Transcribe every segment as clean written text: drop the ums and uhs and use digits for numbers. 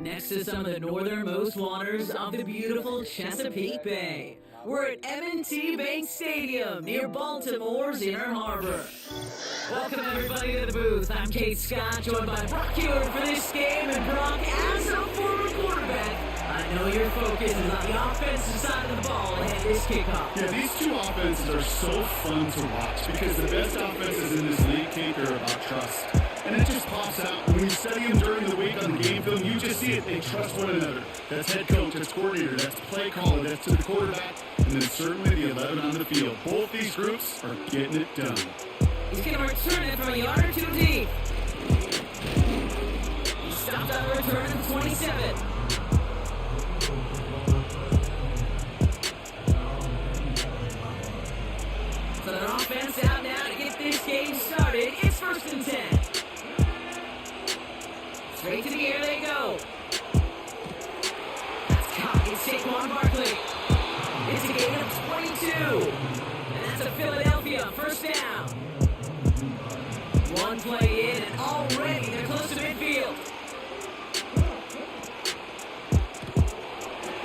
Next to some of the northernmost waters of the beautiful Chesapeake Bay, we're at M&T Bank Stadium near Baltimore's Inner Harbor. Welcome everybody to the booth. I'm Kate Scott, joined by Brock Hewitt for this game. And Brock, as a former quarterback, I know your focus is on the offensive side of the ball ahead of this kickoff. Yeah, these two offenses are so fun to watch because the best offenses in this league, Kate, are about trust. And it just pops out. When you study them during the week on the game film, you just see it. They trust one another. That's head coach, that's coordinator, that's play caller, that's to the quarterback, and then certainly the 11 on the field. Both these groups are getting it done. He's going to return it from a yard or two deep. He stopped on the return at the 27. So the offense out now to get this game started. It's 1st and 10. Straight to the air they go. That's caught. It's Saquon Barkley. It's a gain of 22. And that's a Philadelphia 1st down. One play in, and already they're close to midfield.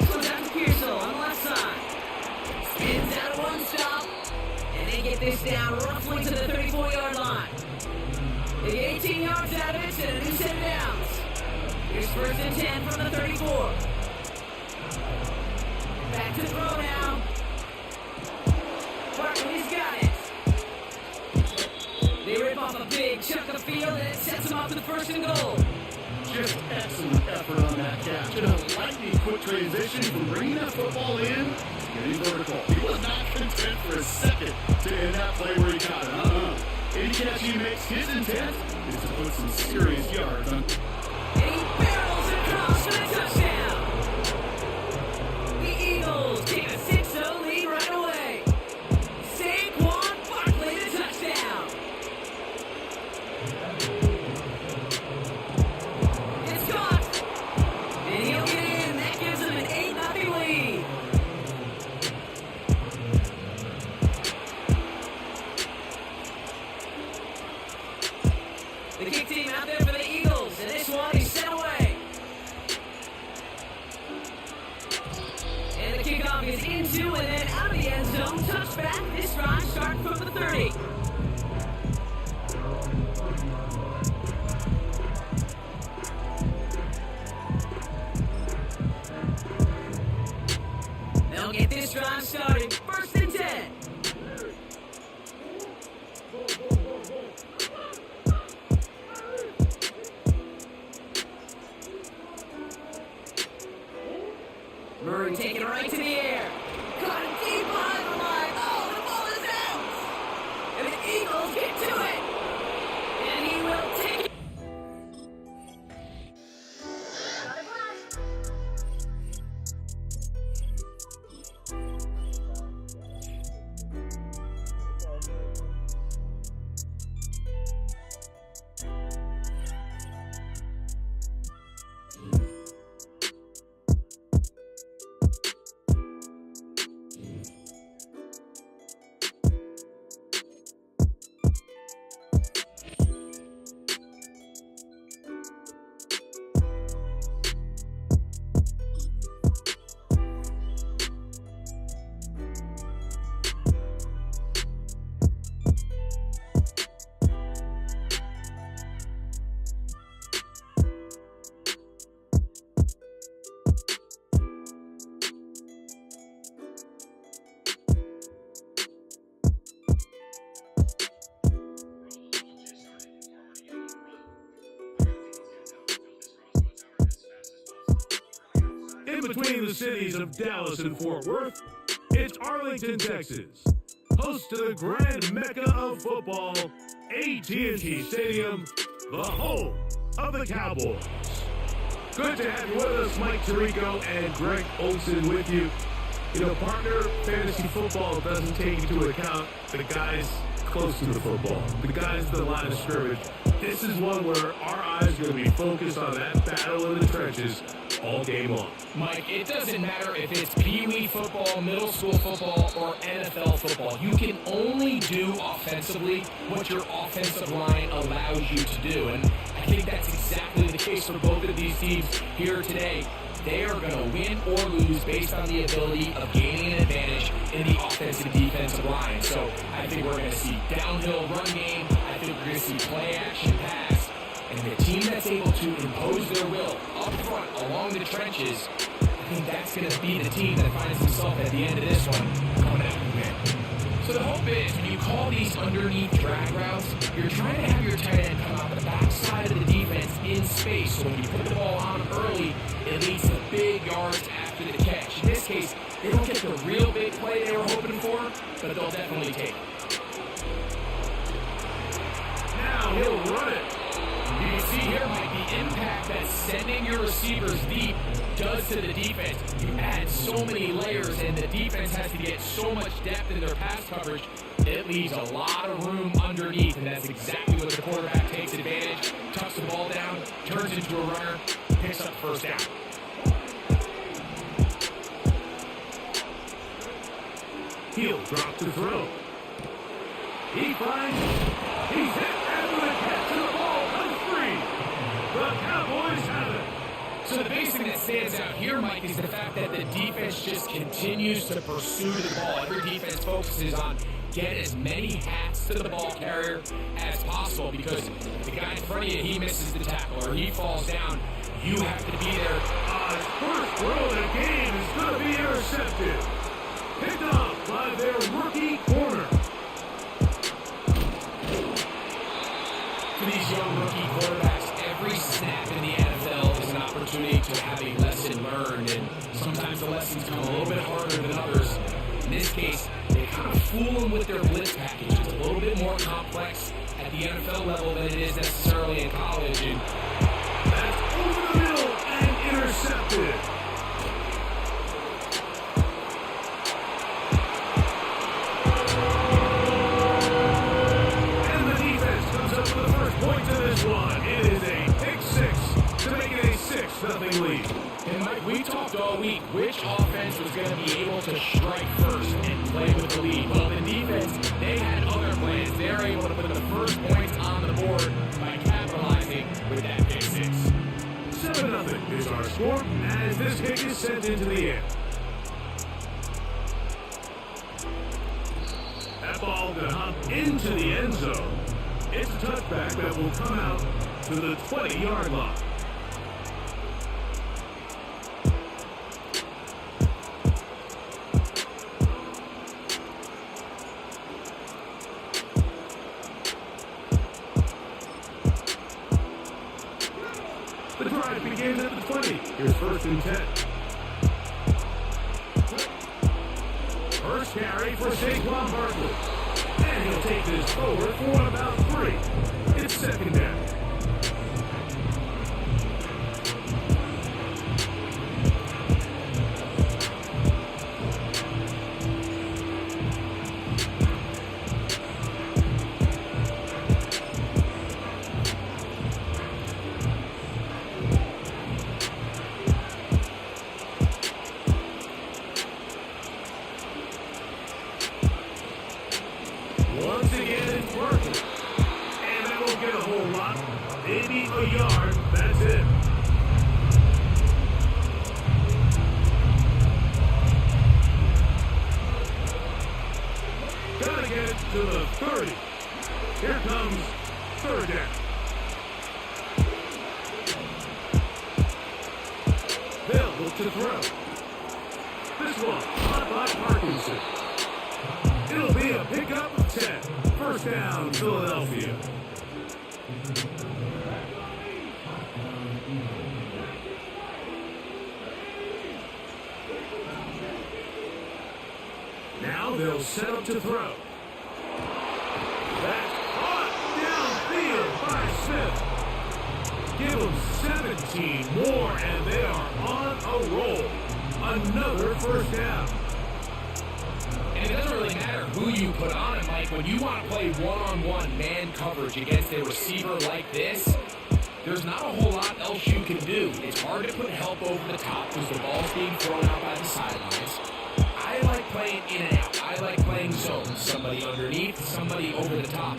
Slows out to Pearsall on the left side. Spins out of one stop. And they get this down roughly to the 34-yard line. They get 18 yards out of it and a new set of downs. Here's 1st and 10 from the 34. Back to the throw now. Barkley's got it. They rip off a big chunk of field and it sets them up to the 1st and goal. Just excellent effort on that catch. And a lightning quick transition from bringing that football in to getting vertical. He was not content for a second to end that play where he got it. Any catch he makes, his intent is to put some serious yards on. And he barrels across for the touchdown. The Eagles take a 6-0 lead right away. Saquon Barkley the touchdown. It's caught. And he'll get in. That gives him an 8-0 lead. The kick team out there for the Eagles, and this one is sent away. And the kickoff is into and then out of the end zone. Touchback. This drive starting from the 30. They'll get this drive started. 1st and 10. Murray taking it right to the air. Caught it deep behind the line. Oh, the ball is out. And the Eagles get to it. And he will take it. between the cities of Dallas and Fort Worth, it's Arlington, Texas, host to the grand mecca of football, AT&T Stadium, the home of the Cowboys. Good to have you with us, Mike Tirico and Greg Olson with you. You know, partner, fantasy football doesn't take into account the guys close to the football, the guys at the line of scrimmage. This is one where our eyes are going to be focused on that battle in the trenches all game long. Mike, it doesn't matter if it's Pee Wee football, middle school football, or NFL football. You can only do offensively what your offensive line allows you to do. And I think that's exactly the case for both of these teams here today. They are going to win or lose based on the ability of gaining an advantage in the offensive defensive line. So I think we're going to see downhill run game. I think we're going to see play action pass. And the team that's able to impose their will up front along the trenches, I think that's going to be the team that finds himself at the end of this one coming out and win. So the hope is when you call these underneath drag routes, you're trying to have your tight end come out the backside of the defense in space. So when you put the ball on them early, it leads to big yards after the catch. In this case, they don't get the real big play they were hoping for, but they'll definitely take it. Now he'll run it. You can see here, Mike, the impact that sending your receivers deep does to the defense. You add so many layers, and the defense has to get so much depth in their pass coverage. It leaves a lot of room underneath, and that's exactly what the quarterback takes advantage. Tucks the ball down, turns into a runner, picks up first down. He'll drop to throw. He finds, he's hit after the catch, and the ball comes free. The Cowboys have it. So the biggest thing that stands out here, Mike, is the fact that the defense just continues to pursue the ball. Every defense focuses on get as many hats to the ball carrier as possible, because the guy in front of you, he misses the tackle or he falls down. You have to be there. First throw of the game is going to be intercepted. Picked off by their rookie corner. For these young rookie quarterbacks, every snap in the NFL is an opportunity to have a lesson learned, and sometimes the lessons come a little bit harder than others. In this case, they kind of fool them with their blitz package. It's a little bit more complex at the NFL level than it is necessarily in college. And that's over the middle and intercepted. And the defense comes up with the first point to this one. It is a pick six to make it a 6-0 lead. And Mike, we talked all week which offense was going to be able to strike first and play with the lead. Well, the defense, they had other plans. They're able to put the first points on the board by capitalizing with that pick six. 7-0 is our score as this kick is sent into the air. That ball going to hop into the end zone. It's a touchback that will come out to the 20-yard line. The drive begins at the 20. Here's 1st and 10. First carry for Saquon Barkley. And he'll take this forward for about 3. It's 2nd down. Once again, it's working. And that won't get a whole lot. Maybe a yard. That's it. Gotta get it to the 30. Here comes 3rd down. They'll look to throw. This one, caught by Parkinson. It'll be a pickup of 10. 1st down, Philadelphia. Now they'll set up to throw. That's caught downfield by Smith. Give them 17 more, and they are on a roll. Another first down. And it doesn't really matter who you put on it, Mike. When you want to play one-on-one man coverage against a receiver like this, there's not a whole lot else you can do. It's hard to put help over the top because the ball's being thrown out by the sidelines. I like playing in and out. I like playing zones. Somebody underneath, somebody over the top.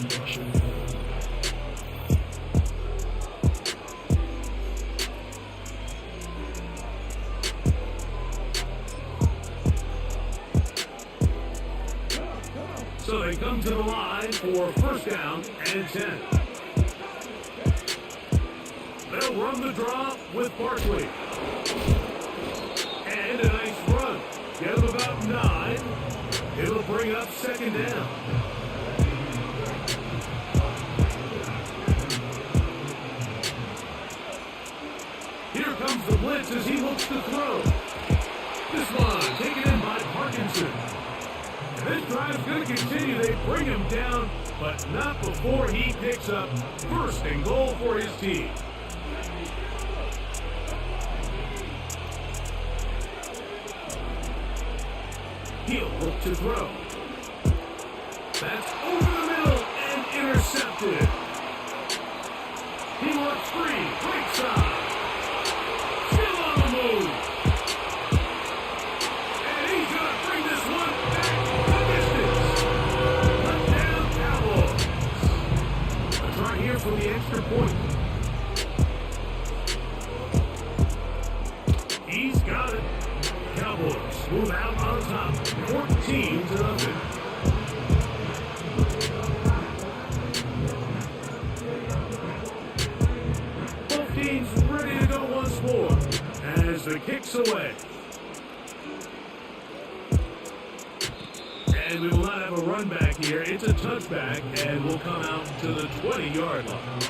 So they come to the line for first down and 10. They'll run the draw with Barkley. And a nice run. Get him about 9. It'll bring up second down. Here comes the blitz as he looks to throw. This one taken in by Parkinson. This drive's going to continue. They bring him down, but not before he picks up first and goal for his team. He'll look to throw. That's over the middle and intercepted. He looks free, right side. Still on the move. And he's going to bring this one back the distance. Touchdown, Cowboys. Let's try here for the extra point. He's got it. Cowboys move out on top, 14-0. Both teams ready to go once more as the kick's away. And we will not have a run back here. It's a touchback, and we'll come out to the 20-yard line.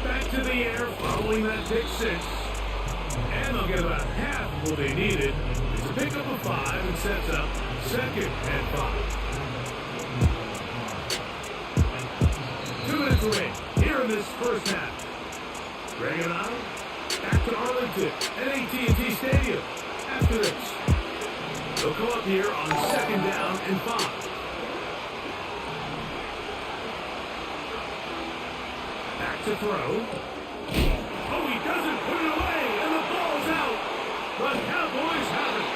Back to the air following that pick 6. And they'll get about half of what they needed. It's a pickup of 5 and sets up second and 5. 2 minutes away here in this first half. Bring it on. Back to Arlington at AT&T Stadium. After this, they'll come up here on second down and 5. To throw. Oh, he doesn't put it away, and the ball's out. The Cowboys have it.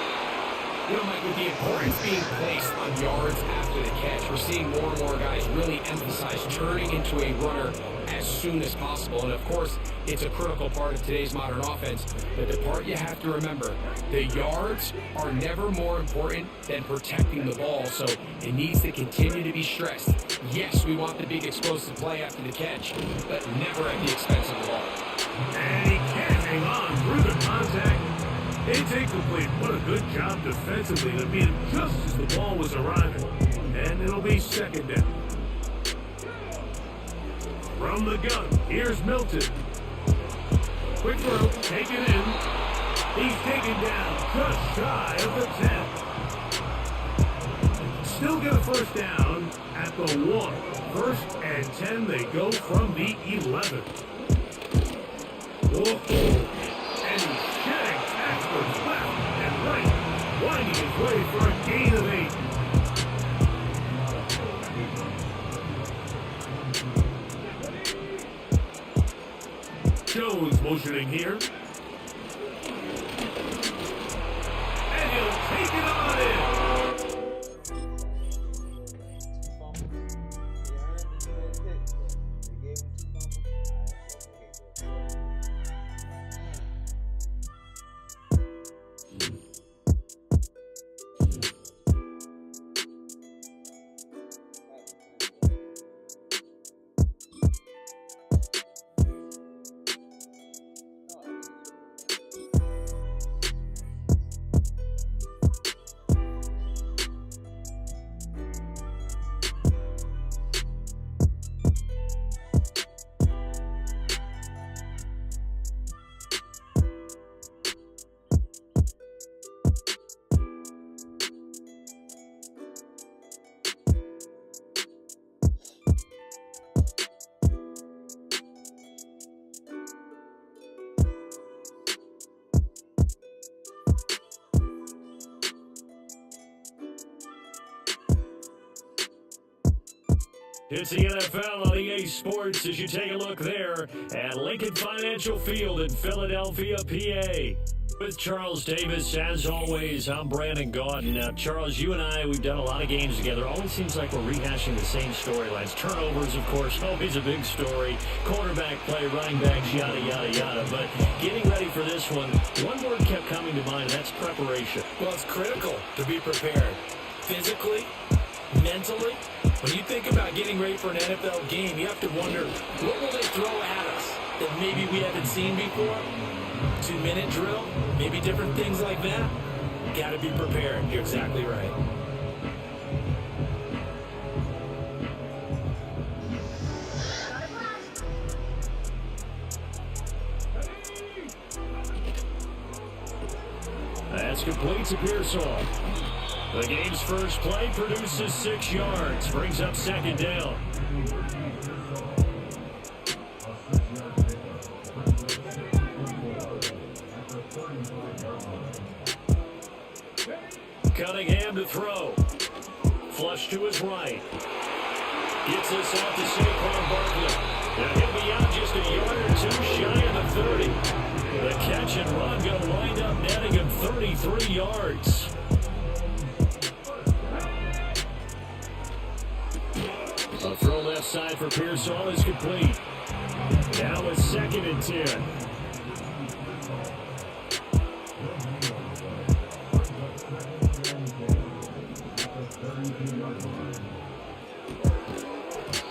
You know, Mike, with the importance being placed on yards after the catch, we're seeing more and more guys really emphasize turning into a runner as soon as possible. And of course, it's a critical part of today's modern offense. But the part you have to remember, the yards are never more important than protecting the ball. So it needs to continue to be stressed. Yes, we want the big explosive play after the catch, but never at the expense of the ball. And he can't hang on through the contact. It's incomplete. What a good job defensively to beat him just as the ball was arriving. And it'll be second down. From the gun, here's Milton. Quick throw, taken in. He's taken down just shy of the 10. Still get a first down at the 1. First and 10, they go from the 11. Whoa. And he's shedding backwards, left and right, winding his way for a gain of 8. Jones motioning here. And he'll take it on in. It's the NFL on EA Sports as you take a look there at Lincoln Financial Field in Philadelphia, PA. With Charles Davis, as always, I'm Brandon Gaudin. Now, Charles, you and I, we've done a lot of games together. Always seems like we're rehashing the same storylines. Turnovers, of course, always a big story. Quarterback play, running backs, yada, yada, yada. But getting ready for this one word kept coming to mind, and that's preparation. Well, it's critical to be prepared. Physically, mentally. When you think about getting ready for an NFL game, you have to wonder, what will they throw at us that maybe we haven't seen before? 2-minute drill, maybe different things like that. Got to be prepared. You're exactly right. That's complete to Pearsall. The game's first play produces 6 yards, brings up second down. Cunningham to throw. Flush to his right. Gets us out to Saquon Barkley. Now he'll be out just a yard or two shy of the 30. The catch and run going to wind up netting him 33 yards. A throw left side for Pearsall is complete. Now it's 2nd and 10.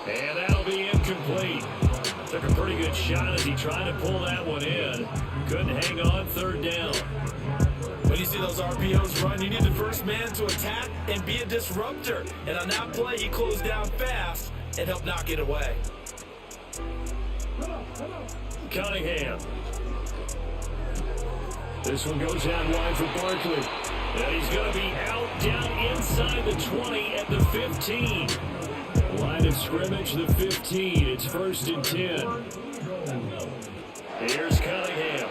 And that'll be incomplete. Took a pretty good shot as he tried to pull that one in. Couldn't hang on, 3rd down. When you see those RPOs run, you need the first man to attack and be a disruptor. And on that play, he closed down fast and helped knock it away. Cunningham. This one goes out wide for Barkley. And he's going to be out down inside the 20 at the 15. Line of scrimmage, the 15. It's 1st and 10. Here's Cunningham.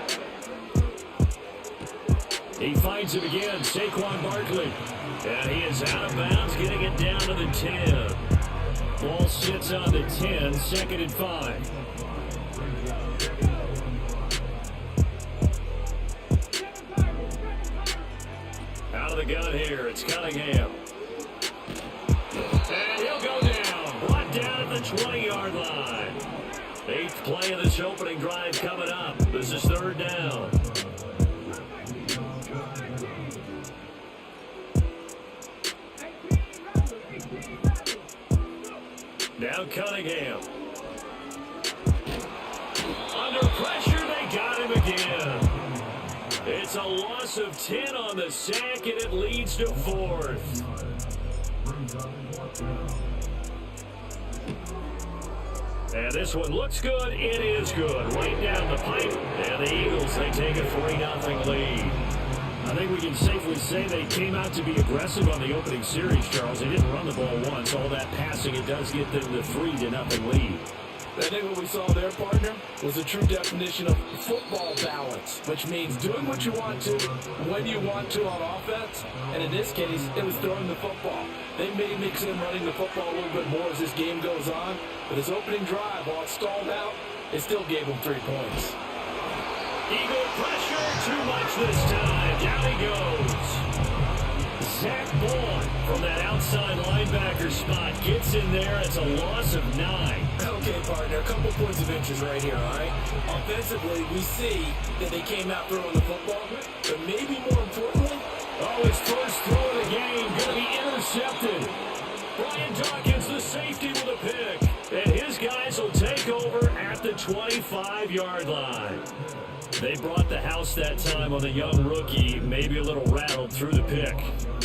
He finds him again, Saquon Barkley. And he is out of bounds, getting it down to the 10. Ball sits on the 10, 2nd and 5. Out of the gun here, it's Cunningham. And he'll go down, brought down at the 20-yard line. 8th play of this opening drive coming up. This is 3rd down. Now Cunningham. Under pressure, they got him again. It's a loss of 10 on the sack, and it leads to 4th. And this one looks good. It is good. Right down the pipe. And the Eagles, they take a 3-0 lead. I think we can safely say they came out to be aggressive on the opening series, Charles. They didn't run the ball once. All that passing, it does get them the 3-0 lead. I think what we saw there, partner, was a true definition of football balance, which means doing what you want to, when you want to on offense. And in this case, it was throwing the football. They may mix in running the football a little bit more as this game goes on, but his opening drive, while it stalled out, it still gave him 3 points. Eagle pressure, too much this time. Down he goes. Zach Bourne from that outside linebacker spot gets in there. It's a loss of 9. Okay, partner, a couple points of interest right here, all right? Offensively, we see that they came out throwing the football, but maybe more importantly, his first throw of the game going to be intercepted. Brian Dawkins, the safety, with a pick. And his guys will take over at the 25-yard line. They brought the house that time on the young rookie, maybe a little rattled through the pick.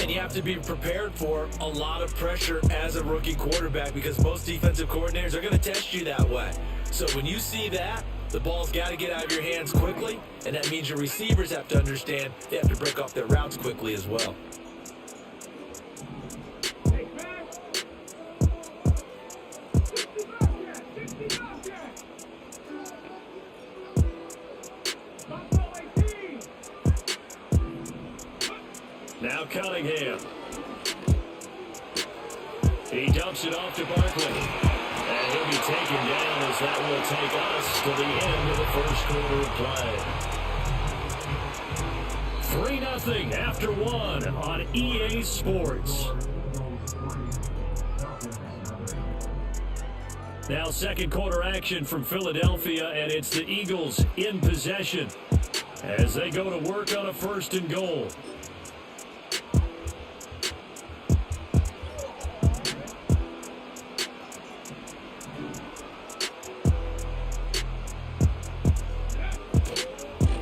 And you have to be prepared for a lot of pressure as a rookie quarterback because most defensive coordinators are going to test you that way. So when you see that, the ball's got to get out of your hands quickly, and that means your receivers have to understand they have to break off their routes quickly as well. Now Cunningham. He dumps it off to Barkley. And he'll be taken down as that will take us to the end of the first quarter of play. 3-0 after one on EA Sports. Now second quarter action from Philadelphia, and it's the Eagles in possession as they go to work on a 1st and goal.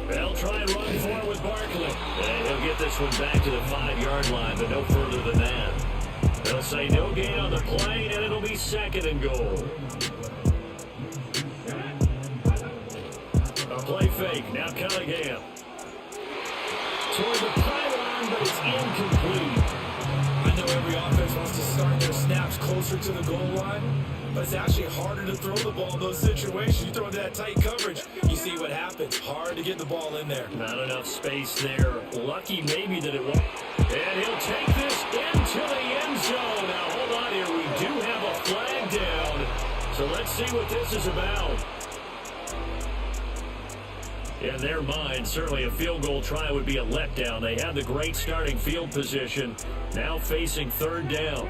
They'll try and run for it with Barkley. And he'll get this one back to the 5-yard line, but no further than that. They'll say no gain on the play, and it'll be 2nd and goal. A play fake. Now Cunningham. Toward the pylon, but it's incomplete. I know every offense wants to start their snaps closer to the goal line, but it's actually harder to throw the ball in those situations. You throw that tight coverage, you see what happens. Hard to get the ball in there. Not enough space there. Lucky maybe that it won't. And he'll take this into the end zone. Now hold on here. We do have a flag down. So let's see what this is about. In their mind, certainly a field goal try would be a letdown. They had the great starting field position. Now facing 3rd down.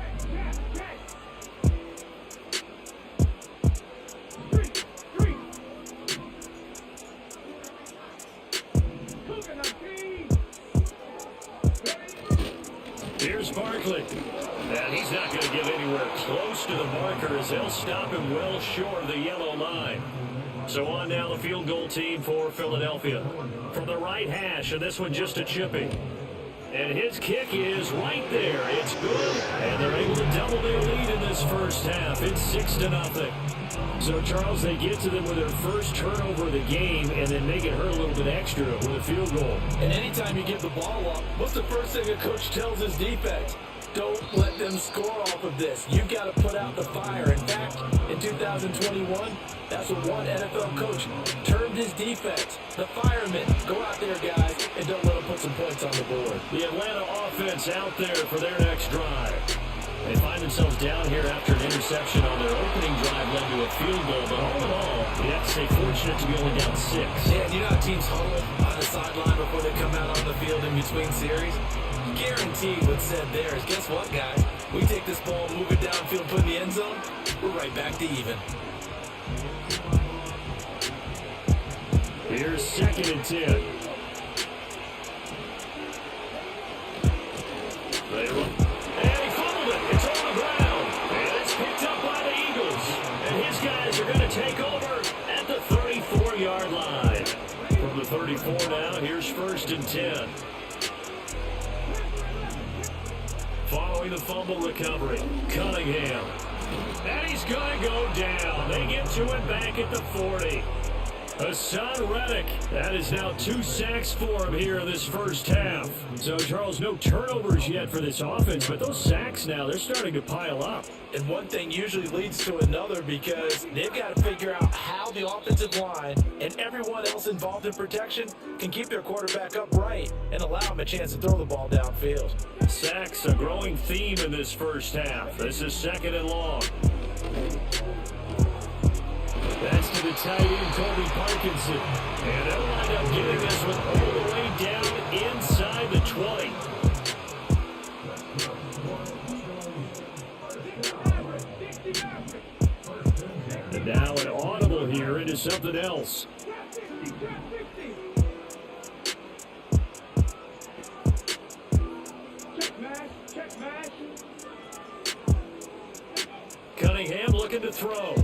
Here's Barkley. And he's not going to get anywhere close to the marker as they'll stop him well short of the yellow line. So on now the field goal team for Philadelphia. From the right hash, and this one just a chipping. And his kick is right there. It's good. And they're able to double their lead in this first half. It's 6-0. So, Charles, they get to them with their first turnover of the game and then make it hurt a little bit extra with a field goal. And anytime you give the ball up, what's the first thing a coach tells his defense? Don't let them score off of this. You've got to put out the fire. In fact, in 2021, that's what one NFL coach termed his defense. The firemen. Go out there, guys, and don't let them put some points on the board. The Atlanta offense out there for their next drive. They find themselves down here after an interception on their opening drive led to a field goal. But all in all, you have to say fortunate to be only down 6. Yeah, you know how teams huddle on the sideline before they come out on the field in between series? Guaranteed what's said there is, guess what, guys? We take this ball, move it downfield, put it in the end zone, we're right back to even. Here's 2nd and 10. They run. And he fumbled it. It's on the ground. And it's picked up by the Eagles. And his guys are going to take over at the 34-yard line. From the 34 now, here's 1st and 10. Following the fumble recovery, Cunningham. And he's going to go down. They get to it back at the 40. Hassan Reddick. That is now 2 sacks for him here in this first half. So, Charles, no turnovers yet for this offense, but those sacks now, they're starting to pile up. And one thing usually leads to another because they've got to figure out how the offensive line and everyone else involved in protection can keep their quarterback upright and allow him a chance to throw the ball downfield. Sacks, a growing theme in this first half. This is 2nd and long. That's to the tight end, Colby Parkinson. And they'll wind up getting this one all the way down inside the 20. And now an audible here into something else. Cunningham looking to throw.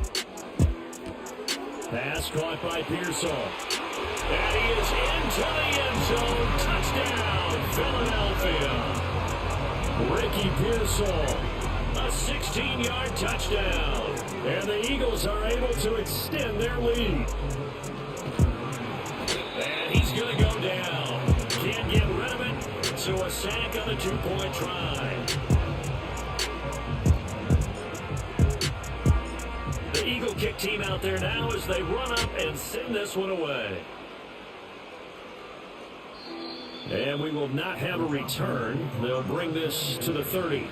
Pass caught by Pearsall. And he is into the end zone. Touchdown, Philadelphia. Ricky Pearsall, a 16-yard touchdown. And the Eagles are able to extend their lead. And he's going to go down. Can't get rid of it. So a sack on the 2-point try. The Eagle kick team out there now as they run up and send this one away. And we will not have a return. They'll bring this to the 30.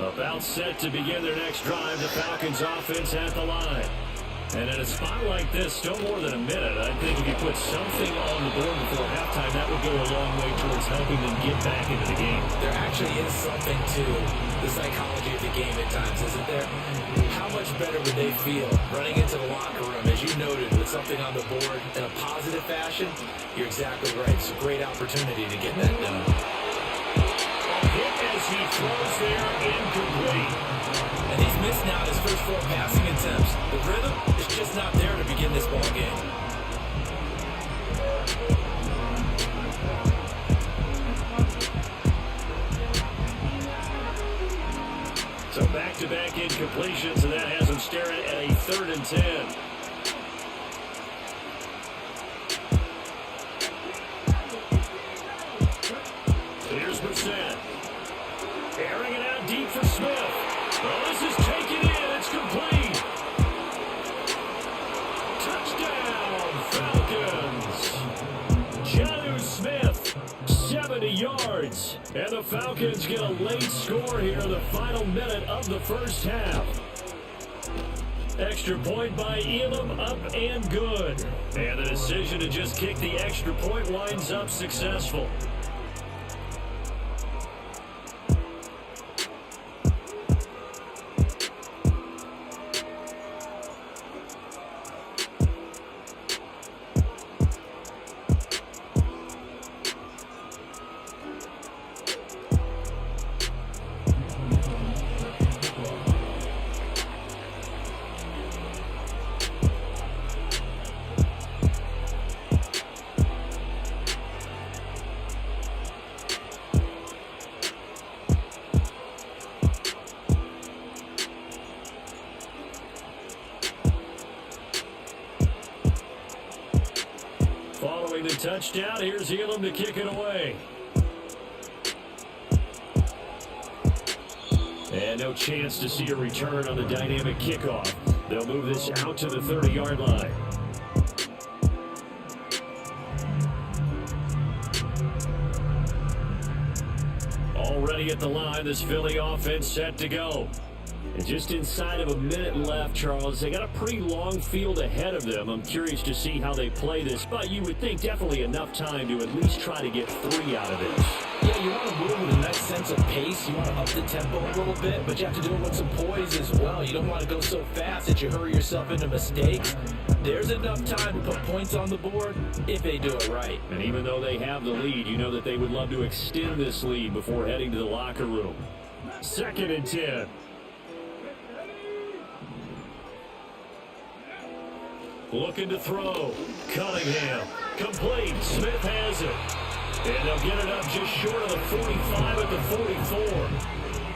About set to begin their next drive, the Falcons offense at the line. And in a spot like this, still more than a minute, I think if you put something on the board before halftime, that would go a long way towards helping them get back into the game. There actually is something to the psychology of the game at times, isn't there? How much better would they feel running into the locker room, as you noted, with something on the board in a positive fashion? You're exactly right. It's a great opportunity to get that done. Hit as he throws there, incomplete. And he's missed now his first 4 passing attempts. The rhythm is just not there to begin this ball game. So back-to-back incompletions, and that has him staring at a 3rd and 10. Here's Brissett. Airing it out deep for Smith. Oh, this is taken in. It's complete. Touchdown, Falcons. Jonnu Smith, 70 yards. And the Falcons get a late score here in the final minute of the first half. Extra point by Elam, up and good. And the decision to just kick the extra point winds up successful. Following the touchdown, here's Elam to kick it away. And no chance to see a return on the dynamic kickoff. They'll move this out to the 30-yard line. Already at the line, this Philly offense set to go. And just inside of a minute left, Charles, they got a pretty long field ahead of them. I'm curious to see how they play this, but you would think definitely enough time to at least try to get 3 out of this. Yeah, you want to move with a nice sense of pace. You want to up the tempo a little bit, but you have to do it with some poise as well. You don't want to go so fast that you hurry yourself into mistakes. There's enough time to put points on the board if they do it right. And even though they have the lead, you know that they would love to extend this lead before heading to the locker room. 2nd and 10. Looking to throw. Cunningham. Complete. Smith has it. And they'll get it up just short of the 45 at the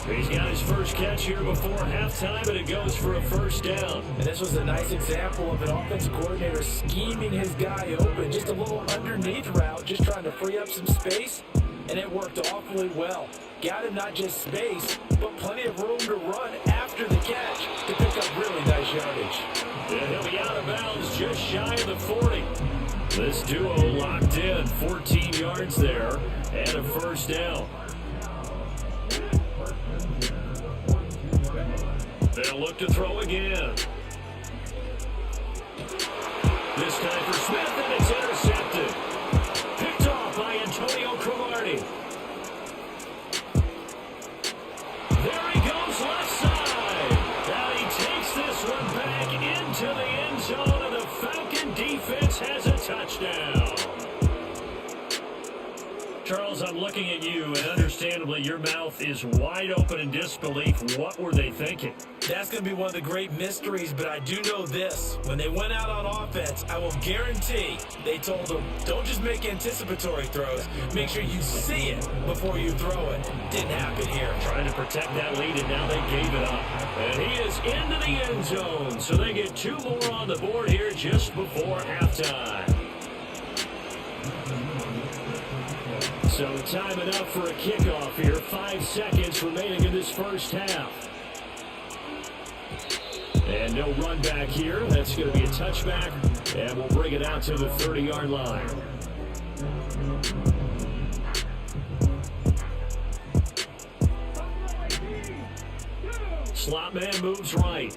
44. He's got his first catch here before halftime, and it goes for a first down. And this was a nice example of an offensive coordinator scheming his guy open. Just a little underneath route, just trying to free up some space. And it worked awfully well. Got him not just space, but plenty of room to run after the catch to pick up really nice yardage. And he'll be out of bounds just shy of the 40. This duo locked in, 14 yards there, and a first down. They'll look to throw again. This time for Smith, and it's intercepted. Picked off by Antonio Cromartie. There he goes, left side. Now he takes this one back into the end zone, and the Falcon defense has a touchdown. Charles, I'm looking at you, and understandably, your mouth is wide open in disbelief. What were they thinking? That's going to be one of the great mysteries, but I do know this. When they went out on offense, I will guarantee they told them, don't just make anticipatory throws. Make sure you see it before you throw it. Didn't happen here. Trying to protect that lead, and now they gave it up. And he is into the end zone, so they get 2 more on the board here just before halftime. So time enough for a kickoff here. 5 seconds remaining in this first half. And no run back here. That's going to be a touchback. And we'll bring it out to the 30-yard line. Slot man moves right.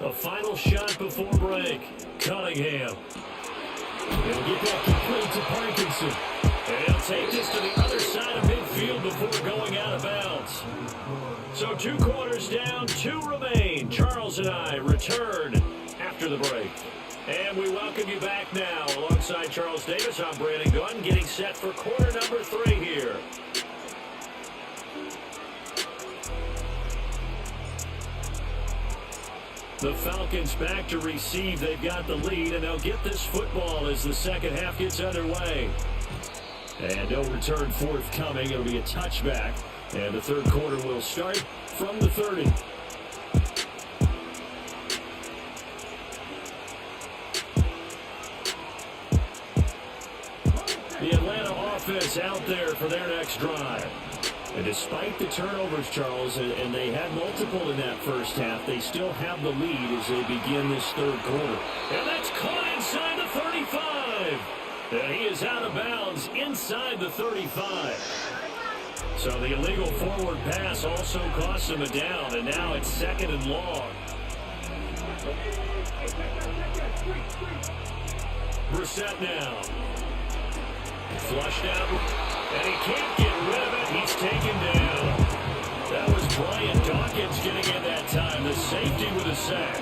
A final shot before break. Cunningham. He'll get that complete to Parkinson. And he'll take this to the other side of midfield before going out of bounds. So 2 quarters down, 2 remain. Charles and I return after the break. And we welcome you back now. Alongside Charles Davis, I'm Brandon Gunn, getting set for quarter number 3 here. The Falcons back to receive. They've got the lead, and they'll get this football as the second half gets underway. And no return forthcoming. It'll be a touchback. And the third quarter will start from the 30. The Atlanta offense out there for their next drive. And despite the turnovers, Charles, and they had multiple in that first half, they still have the lead as they begin this third quarter. And that's caught inside the 35. And he is out of bounds inside the 35. So the illegal forward pass also cost him a down, and now it's 2nd and long. Brissett now. Flushed out, and he can't get rid of it. He's taken down. That was Brian Dawkins getting in that time. The safety with a sack.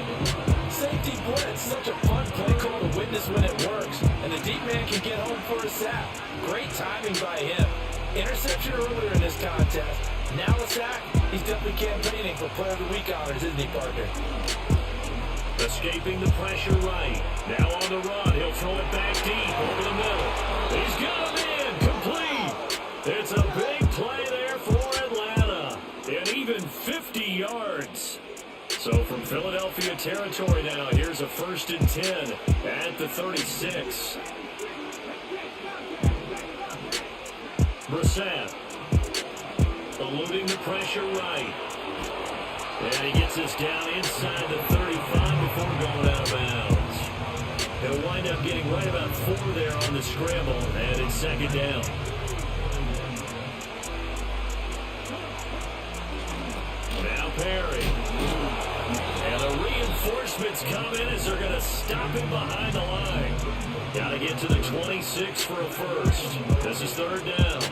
Safety blitz, such a fun play call to witness when it works. And the deep man can get home for a sack. Great timing by him. Interception earlier in this contest. Now a sack. He's definitely campaigning for Player of the Week honors, isn't he, partner? Escaping the pressure right. Now on the run. He'll throw it back deep over the middle. He's got him in. Complete. It's a big play there for Atlanta. And even 50 yards. So from Philadelphia territory now, here's a 1st and 10 at the 36. Brissett eluding the pressure right. And he gets us down inside the 35 before going out of bounds. He'll wind up getting right about 4 there on the scramble, and it's 2nd down. Now Perry. And the reinforcements come in as they're going to stop him behind the line. Got to get to the 26 for a first. This is 3rd down.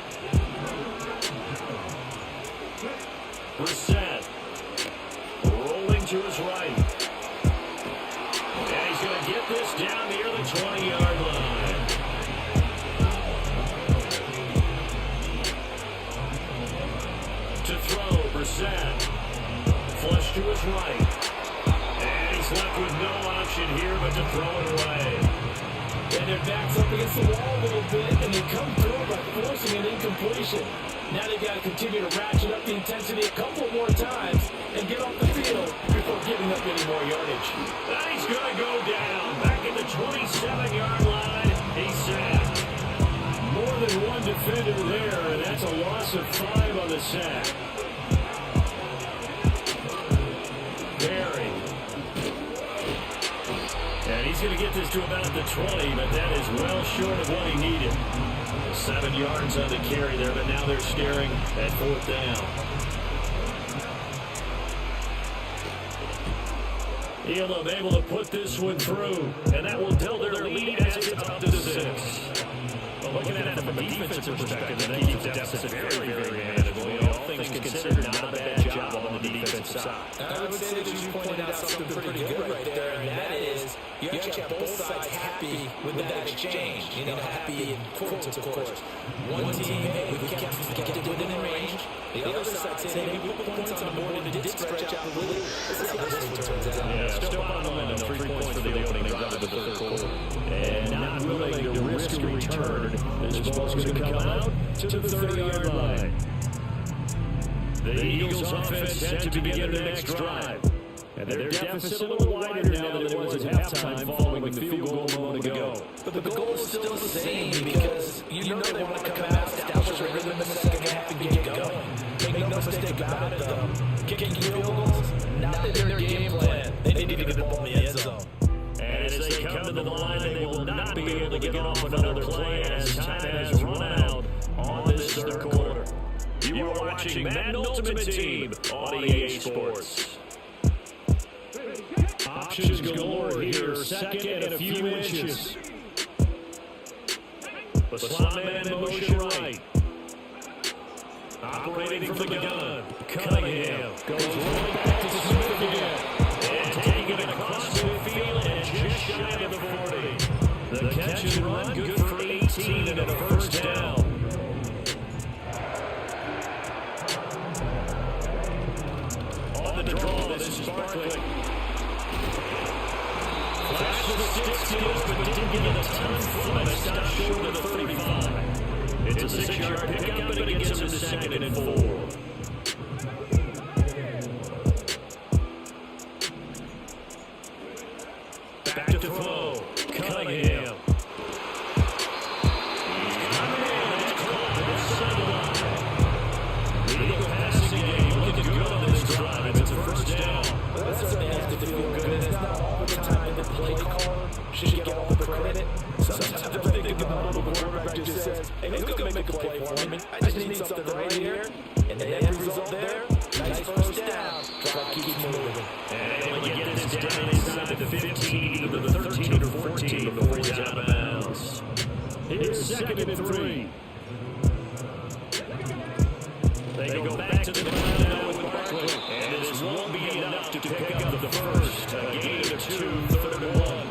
Brissett rolling to his right. And he's going to get this down near the 20-yard line. To throw, Brissett. Flush to his right. And he's left with no option here but to throw it away. And their back's up against the wall a little bit, and they come through by forcing an incompletion. Now they've got to continue to ratchet up the intensity a couple more times and get off the field before giving up any more yardage. And he's going to go down. Back at the 27-yard line. He's sacked. More than one defender there, and that's a loss of 5 on the sack. Perry. And he's going to get this to about the 20, but that is well short of what he needed. 7 yards on the carry there, but now they're staring at 4th down. Elam able to put this one through, and that will build their lead as it's up to 6. Well, looking at it from a defensive perspective, that keeps the deficit very, very manageable. All things considered, not a bad job on the defensive side. I would say that you pointed out something pretty good right there, and that is you actually have both sides happy with that exchange. You know, happy in quotes, of course. One team, hey, we kept it within range. The other side saying, hey, we put points on the board and did stretch out the lead. This is how this one turns out. Yeah, still on the line, 3 points for the opening drive of the third quarter. And not willing to risk a return. This ball's going to come out to the 30-yard line. The Eagles offense set to begin the next drive. And their deficit a little wider now than it was at halftime following the field goal a moment ago. But the goal is still the same because you know they want to come out, establish a rhythm in the second half and get going. Make no mistake about it, though. Kicking field goals, not in their game plan. They need to get the ball in the end zone. And as they come to the line, they will not be able to get off another play as time has run out on this third quarter. You are watching watching Madden Ultimate Team on EA Sports. Options galore here, second and a few inches. The slot man in motion right. Operating from the gun. Cunningham goes right back to Smith again. And taking it across the field and just shy of the 40. The catch and run good for 18 and a first down. On the draw, this is Barkley. Flash the stick skills, but didn't get a ton from it. Stopped short of the 35. It's a 6-yard pickup, but it gets him to 2nd and 4. Back to throw. Cunningham. It's caught at the sideline. The Eagle passing game looking good on this drive. It's a first down. That certainly has to feel good. It's not all the time that the play caller should get all the credit. Sometimes I think about the quarterback just says, hey, let's go make a play for me. I just need something right here. And the end result there, nice first down. Clock keeps moving. And able to get this down inside the 15 to the 13 or 14 before he's out of bounds. Here's 2nd and 3. They go back to the ground now with Barkley. And this won't be enough to pick up the first. A gain of 2, 3rd and 1.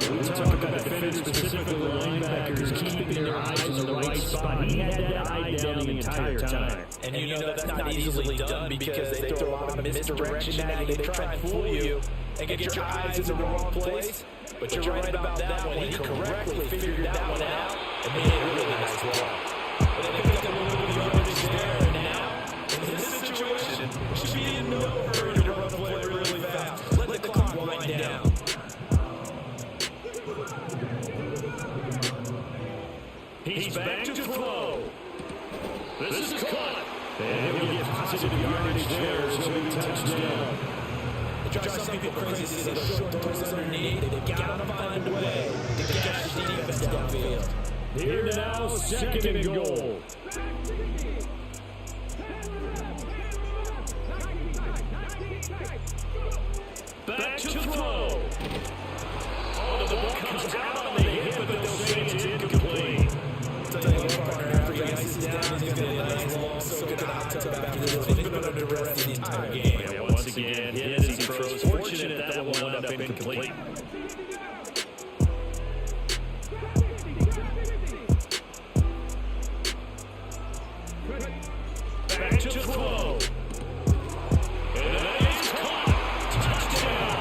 We talk about defenders, specifically linebackers, keeping their eyes in the right spot. He had that eye down the entire time. And you know that's not easily done because they throw a lot of misdirection at you. They try and fool you and get your eyes in the wrong place. But you're right about that one. He correctly figured that one out and made it really nice well. But they picked up a little bit of yardage there, and now, in this situation, should be in no hurry to run the play really fast. Let the clock wind down. He's back to throw. This is caught. And he'll get positive yardage there, so he touchdown. They drive some people crazy to see those short throws underneath. They've got to find a way to get the defense downfield. Here now, 2nd and goal. Back to throw. Oh, the ball comes out on the hit, but they'll say it's incomplete. Tell you what, partner, after he ices down, he's going to get a nice long soaking hot tub after this. He's been under arrest the entire game. Yeah, once again, hit as he throws. Fortunate that one wound up incomplete. Back to throw. And it's caught. Touchdown.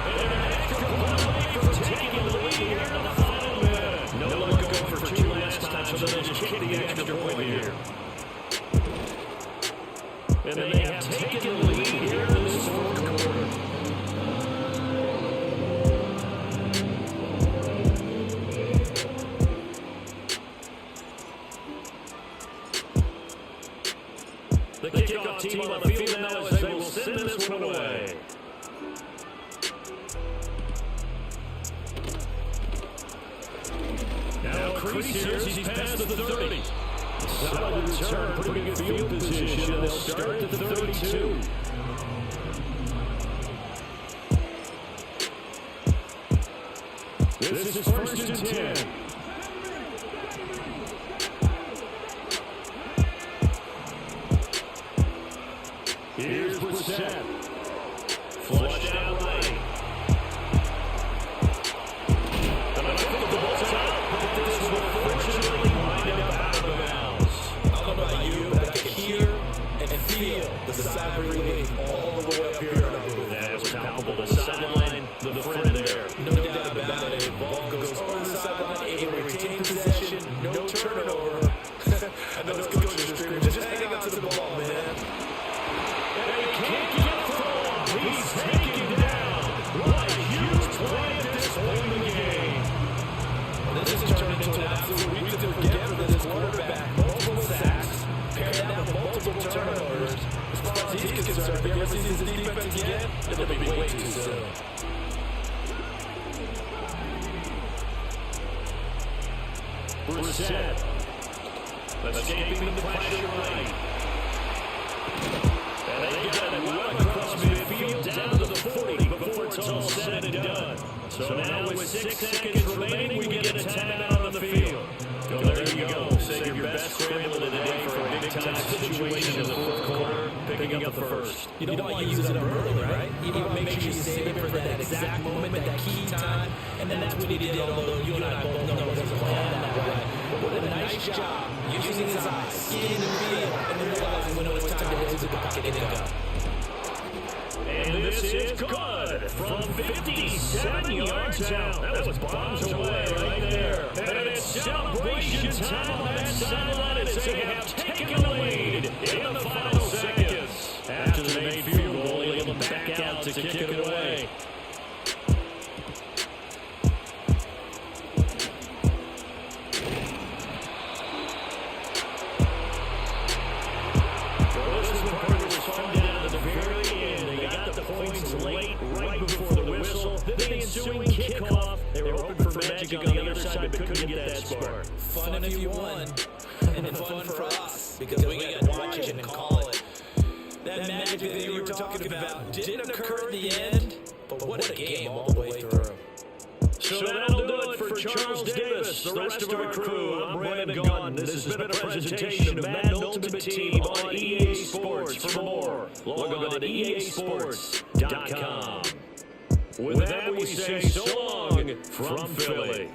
And an extra point for taking the lead here in the final minute. No one going for 2 last time, so they'll just kick the extra point here. And they have taken the lead here in this 4th quarter. The kickoff team on the field now as they will send this one away. Now Crease here as he's past the 30. Solid return, pretty good field position, and they'll start at the 32. This is 1st and 10. Here's Brissett. Flushed out right. The ball's out, but this will fortunately wind up out of bounds. I don't know about you, but I can hear and feel the sigh of relief all the way up here in our booth. That was palpable. The sideline, the friend there. No doubt about it. Ball goes over the sideline, able to retain possession, no turnover. And those coaches are screaming, just hang on to the ball, man. Can't get through. He's taken down. What a huge play at this point in the game. This has turned into an absolute week to forget for this quarterback. Multiple sacks, paired down with multiple turnovers. As far as he's concerned, if he ever sees his defense again, it'll be way too soon. Brissett. Escaping the pressure right. 6 seconds remaining. We get a timeout on the field. So there you go. Save your best scramble of the day for a big-time situation in the fourth quarter, picking up the first. You don't want to use it up early, right? You want to make sure you save it for that exact moment, that key time. And then that's what he did, although you and I both know it doesn't plan that way. But what a nice job using his eyes, seeing the field, and realizing when it was time to hit the pocket and go. And this is good from 57 yards out. That was bombs away right there. And it's celebration time on that sideline as they have taken the lead in the final seconds. After the made field goal, able to back out to kick it away. Ensuing kickoff. They were open for magic on the other side, but couldn't get that spark. Fun if you won, and fun for us, because we got to watch it and call it. That magic that you were talking about didn't occur at the end, but what a game all the way through. So that'll do it for Charles Davis, the rest of our crew. I'm Brandon Gordon. This has been a presentation of Madden Ultimate Team on EA Sports. For more, log on to easports.com. With that, we say so long from Philly.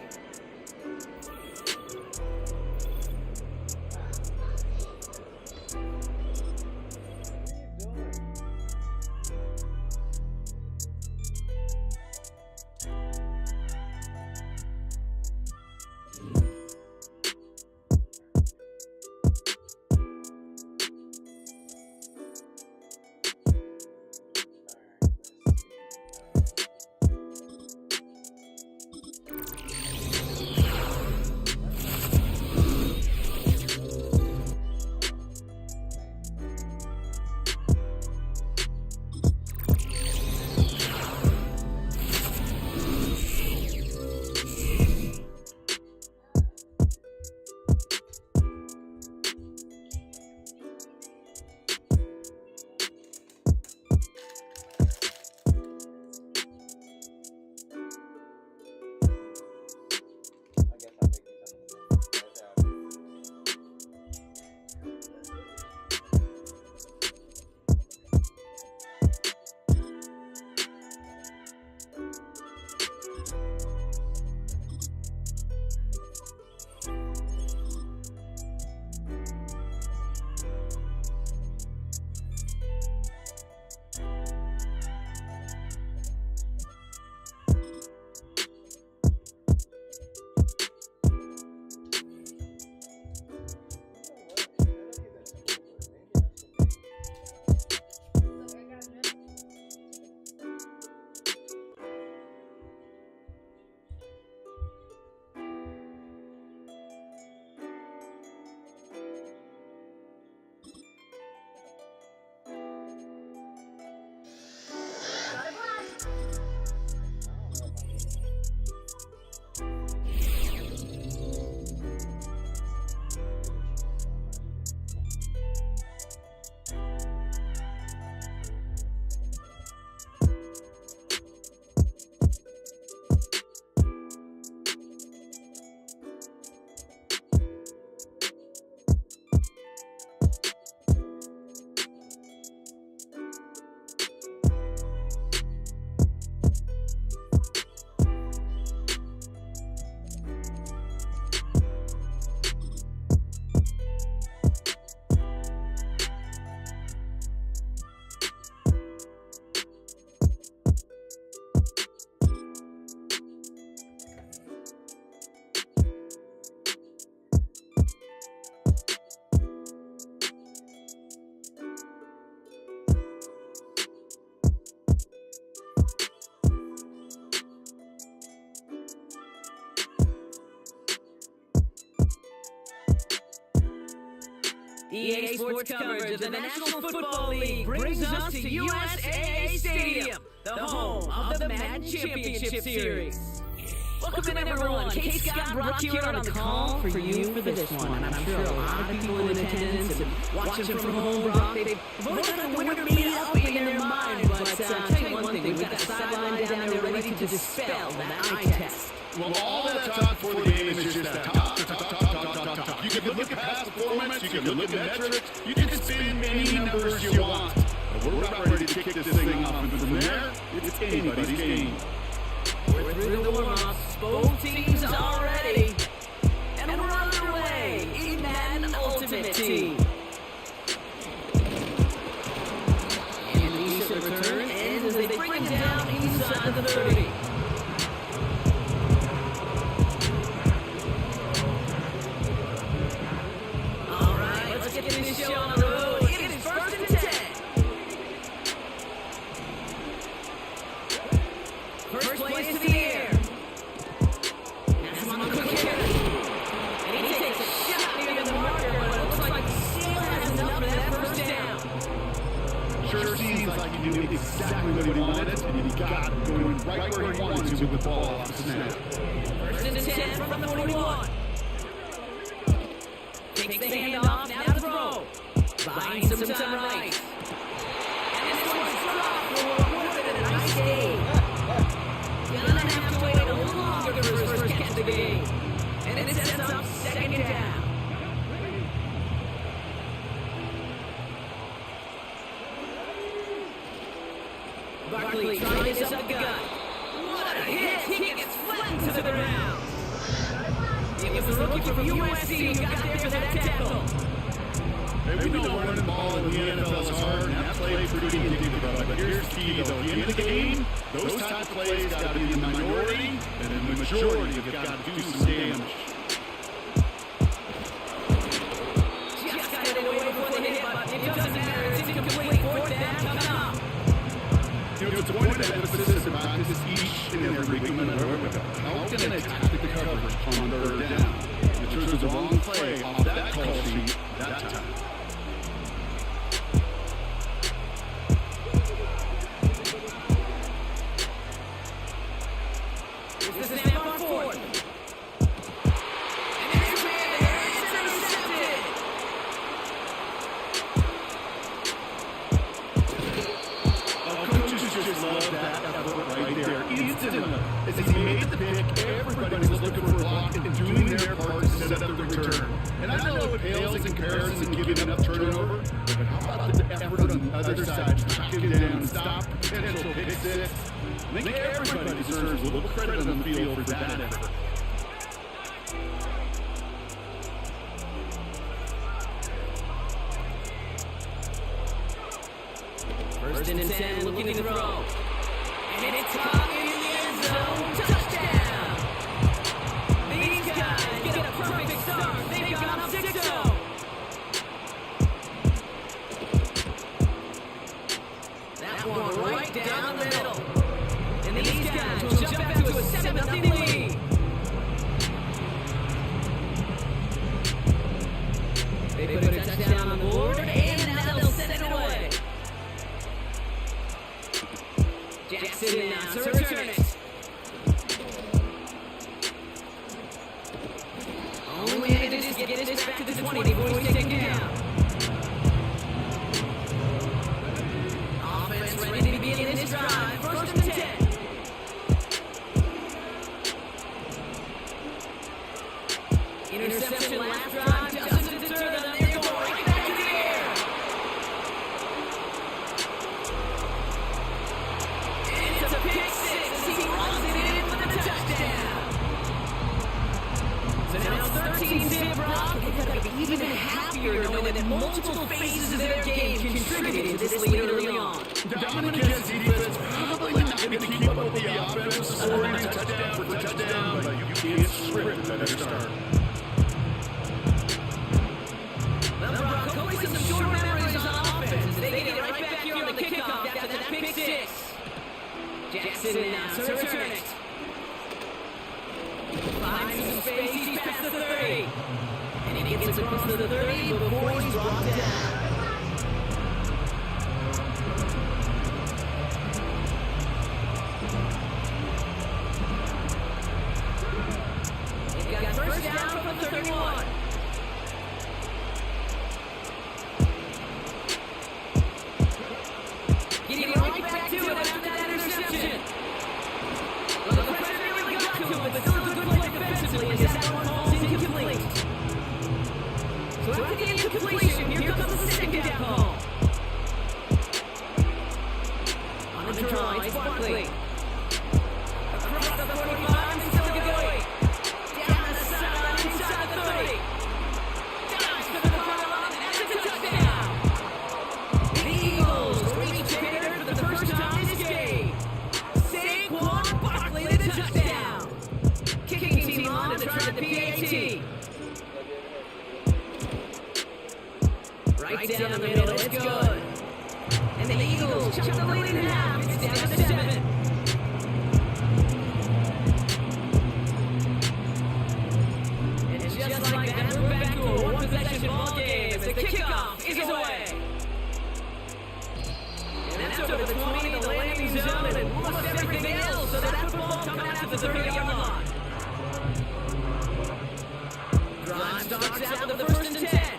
EA Sports coverage of the National Football League brings us to USAA Stadium, the home of the Madden Championship Series. Welcome in, everyone. Kate Scott brought you out on the call for you for this one. And I'm sure a lot of people in attendance and watching from home, Brock, they've already got the winner made up in their mind. But I'll tell you one thing, we've got a sideline down there ready to dispel that eye test. Well, all that talk for the game is just that talk. You can look at past performance, you can look at metrics, you can spin any numbers you want. But we're about ready to kick this thing off, and from there, it's anybody's game. We're through the warm-ups, both teams are ready, and we're underway in Madden Ultimate Team. And the Easter return ends as they bring him down inside the 30. All right, let's get this show on the road. It is 1st and 10. First place to the air. That's on the quick hitter. And he takes a shot near the marker, but it looks like he still has enough for that first down. Sure seems like he knew exactly what he wanted, and he got it, going right where he wanted to with the ball off the snap. 1st and 10 from the 41. Takes the handoff, now to throw. Buying some time right. And this one's dropped for more than a nice game. Gonna have to wait a little longer for his first catch of the game. And it sets up 2nd down. Barkley trying this up the gut. What a hit! He gets flattened to the ground. It was the rookie from USC who got there for that tackle. Hey, we know running the ball in the NFL is hard, and that play is pretty indicative. But here's the key, though. At the end of the game, those type of plays got to be in the minority, and the majority have got to do some damage. Just got it away before the hit, but it doesn't matter. It's incomplete. 4th down coming up. You know, it's a point of emphasis in practice each and every week, no matter what. How can I attack the coverage on 3rd down? It chose the wrong play off that call sheet that time. It's the snap on 4th. And there's man there. It's intercepted. Coaches just love that effort right there. Instantly, as he made the pick, everybody was looking for a block and doing their part to set up the return. And I know it pales in comparison to giving up turnover, but how about the effort on the other side to track him down and stop potential pick six? I think everybody deserves a little credit on the field for that effort. First and 10, looking to throw. And it's caught in the end zone. Touchdown! These guys get a perfect start. They've gone up 6-0. That one right down the middle. And these guys will jump out to a 7-0 lead. They put a touchdown on the board, and now they'll send it away. Jackson now to return it. Only way to get this back to the 20 before he's taken down. Offense ready to begin this drive. 1st and 10. Interception last drive doesn't deter them. They go right back to the air. It's a pick 6 as he runs it in for the touchdown. So now it's 13-zip Brock. They've got to be even happier knowing that multiple phases of their game contributed to this lead early on. Dominican's defense probably not going to keep up with the offense, scoring touchdown for touchdown, but you can't script that start. Well, Brock, hopefully some short memories on offense. They get it right back here on the kickoff after that pick 6. Jackson now to return it. Finds some space, he's past the 30. And he gets across the 30 before he's brought down. They've got 1st down from the 31. Getting right back to it after that interception. Right down the middle, it's good. And the Eagles chop the lead in half. It's down to 7. And just like that, we're back to a one-possession ball game as the kickoff is away. And that's over the 20, the landing zone, and almost everything else. So that football coming out to the 30-yard line. Drive starts out with the 1st and 10.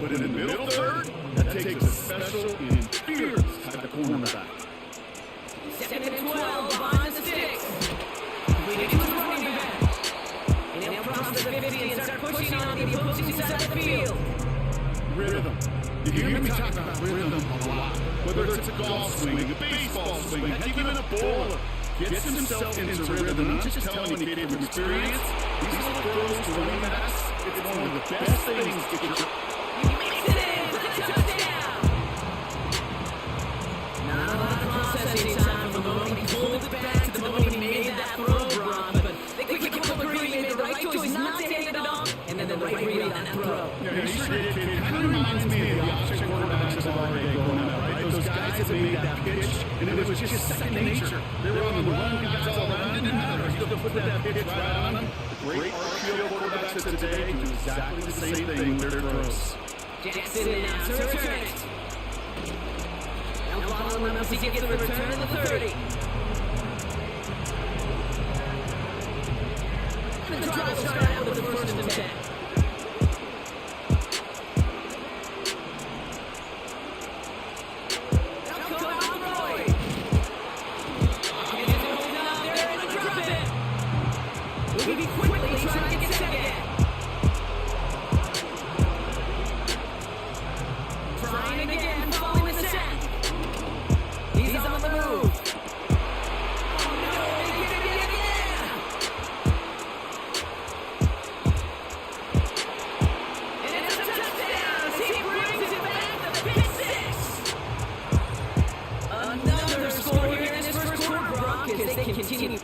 But in the middle third, that takes a special and fierce type of cornerback. 2nd and 12 behind the sticks. Leading to the running back. And he'll cross the 50 and start pushing on the opposing side of the field. Rhythm. You hear me talk about rhythm a lot. Whether it's a golf swing, a baseball swing, even a bowler. Gets himself into rhythm. I'm just telling you, kid, from experience, these little throws to running backs, it's one of the best things to get your... Processing time from the moment he pulled it back to the moment he made that throw, Browne. But they quickly agree he made the right choice not to hand it off, and then the right read on that throw. Yeah, he sure did, kid. It kind of reminds me of the option quarterbacks of our day going out, right? Those guys that made that pitch, and it was just second nature. They were on the run, guys all around, it didn't matter. He still put that pitch right on them. The great RPO quarterbacks of today do exactly the same thing with their throws. Jackson now to return it. Following him as he gets the return to the 30. And the drive will start out with the 1st and 10. Now come out Roy. And he's holding out there and drop it. Moving quickly, trying to get it again. Trying again, following the sack. He's on the move. Oh no, he did it again. And it's a touchdown as he brings it back to pick 6. Another score here in this first quarter, Browne, as they continue.